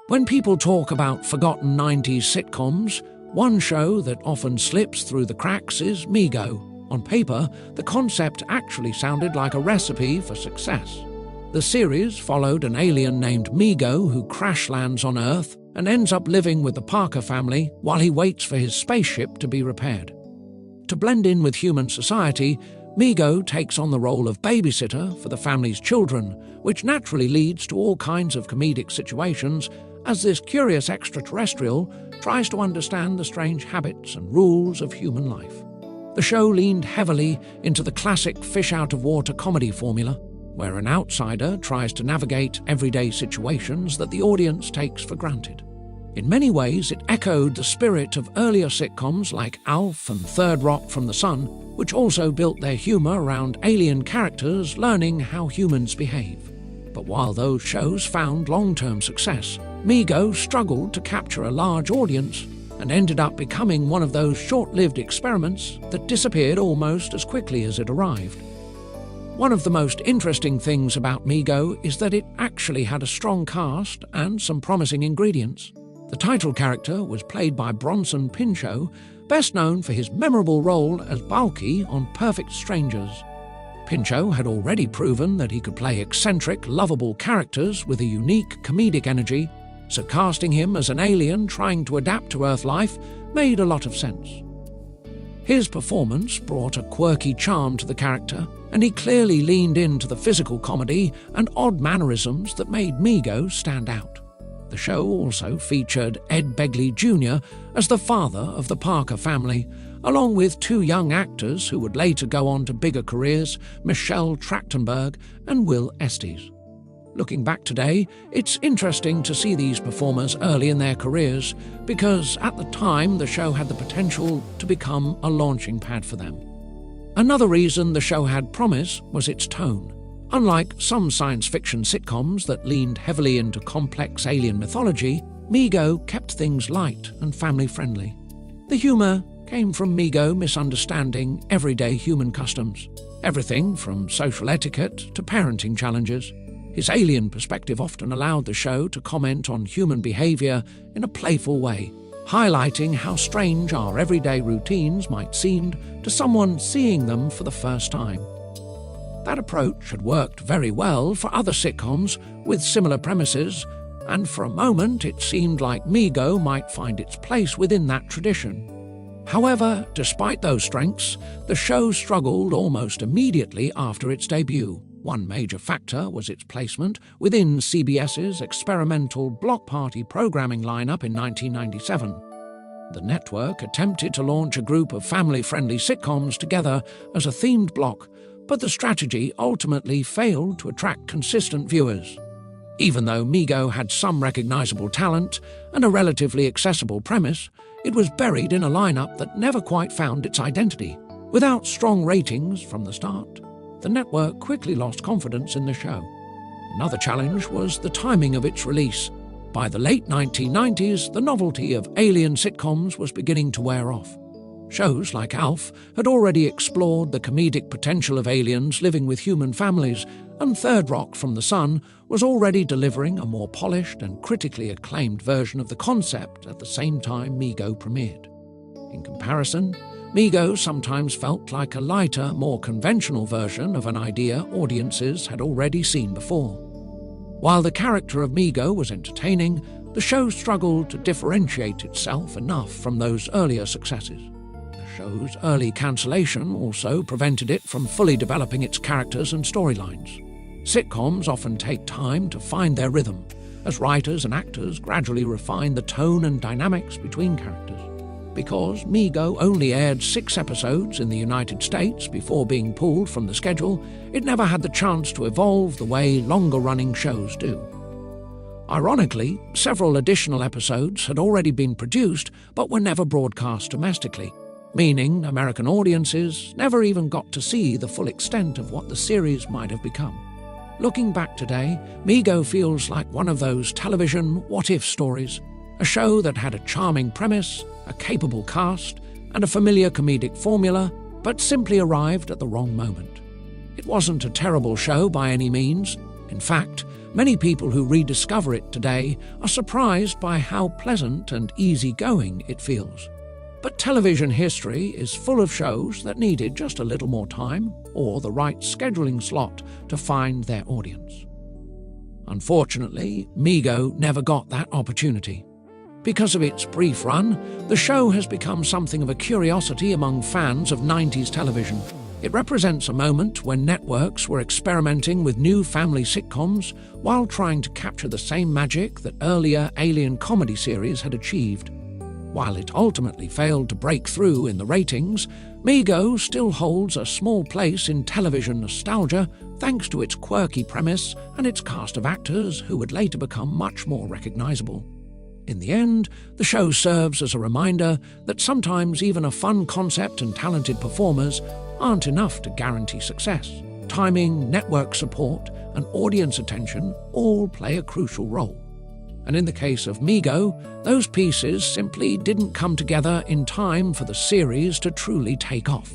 When people talk about forgotten 90s sitcoms, one show that often slips through the cracks is Meego. On paper, the concept actually sounded like a recipe for success. The series followed an alien named Meego who crash lands on Earth and ends up living with the Parker family while he waits for his spaceship to be repaired. To blend in with human society, Meego takes on the role of babysitter for the family's children, which naturally leads to all kinds of comedic situations as this curious extraterrestrial tries to understand the strange habits and rules of human life. The show leaned heavily into the classic fish-out-of-water comedy formula, where an outsider tries to navigate everyday situations that the audience takes for granted. In many ways, it echoed the spirit of earlier sitcoms like Alf and Third Rock from the Sun, which also built their humor around alien characters learning how humans behave. But while those shows found long-term success, Meego struggled to capture a large audience and ended up becoming one of those short-lived experiments that disappeared almost as quickly as it arrived. One of the most interesting things about Meego is that it actually had a strong cast and some promising ingredients. The title character was played by Bronson Pinchot, best known for his memorable role as Balky on Perfect Strangers. Pinchot had already proven that he could play eccentric, lovable characters with a unique comedic energy, so casting him as an alien trying to adapt to Earth life made a lot of sense. His performance brought a quirky charm to the character, and he clearly leaned into the physical comedy and odd mannerisms that made Meego stand out. The show also featured Ed Begley Jr. as the father of the Parker family, along with two young actors who would later go on to bigger careers, Michelle Trachtenberg and Will Estes. Looking back today, it's interesting to see these performers early in their careers because at the time the show had the potential to become a launching pad for them. Another reason the show had promise was its tone. Unlike some science fiction sitcoms that leaned heavily into complex alien mythology, Meego kept things light and family-friendly. The humor came from Meego misunderstanding everyday human customs, everything from social etiquette to parenting challenges. His alien perspective often allowed the show to comment on human behavior in a playful way, highlighting how strange our everyday routines might seem to someone seeing them for the first time. That approach had worked very well for other sitcoms with similar premises, and for a moment it seemed like Meego might find its place within that tradition. However, despite those strengths, the show struggled almost immediately after its debut. One major factor was its placement within CBS's experimental block party programming lineup in 1997. The network attempted to launch a group of family-friendly sitcoms together as a themed block, but the strategy ultimately failed to attract consistent viewers. Even though Meego had some recognizable talent and a relatively accessible premise, it was buried in a lineup that never quite found its identity. Without strong ratings from the start, the network quickly lost confidence in the show. Another challenge was the timing of its release. By the late 1990s, the novelty of alien sitcoms was beginning to wear off. Shows like Alf had already explored the comedic potential of aliens living with human families, and Third Rock from the Sun was already delivering a more polished and critically acclaimed version of the concept at the same time Meego premiered. In comparison, Meego sometimes felt like a lighter, more conventional version of an idea audiences had already seen before. While the character of Meego was entertaining, the show struggled to differentiate itself enough from those earlier successes. The show's early cancellation also prevented it from fully developing its characters and storylines. Sitcoms often take time to find their rhythm, as writers and actors gradually refine the tone and dynamics between characters. Because Meego only aired 6 episodes in the United States before being pulled from the schedule, it never had the chance to evolve the way longer-running shows do. Ironically, several additional episodes had already been produced but were never broadcast domestically, meaning American audiences never even got to see the full extent of what the series might have become. Looking back today, Meego feels like one of those television what-if stories, a show that had a charming premise, a capable cast, and a familiar comedic formula, but simply arrived at the wrong moment. It wasn't a terrible show by any means. In fact, many people who rediscover it today are surprised by how pleasant and easygoing it feels. But television history is full of shows that needed just a little more time or the right scheduling slot to find their audience. Unfortunately, Meego never got that opportunity. Because of its brief run, the show has become something of a curiosity among fans of 90s television. It represents a moment when networks were experimenting with new family sitcoms while trying to capture the same magic that earlier alien comedy series had achieved. While it ultimately failed to break through in the ratings, Meego still holds a small place in television nostalgia thanks to its quirky premise and its cast of actors who would later become much more recognizable. In the end, the show serves as a reminder that sometimes even a fun concept and talented performers aren't enough to guarantee success. Timing, network support, and audience attention all play a crucial role. And in the case of Meego, those pieces simply didn't come together in time for the series to truly take off.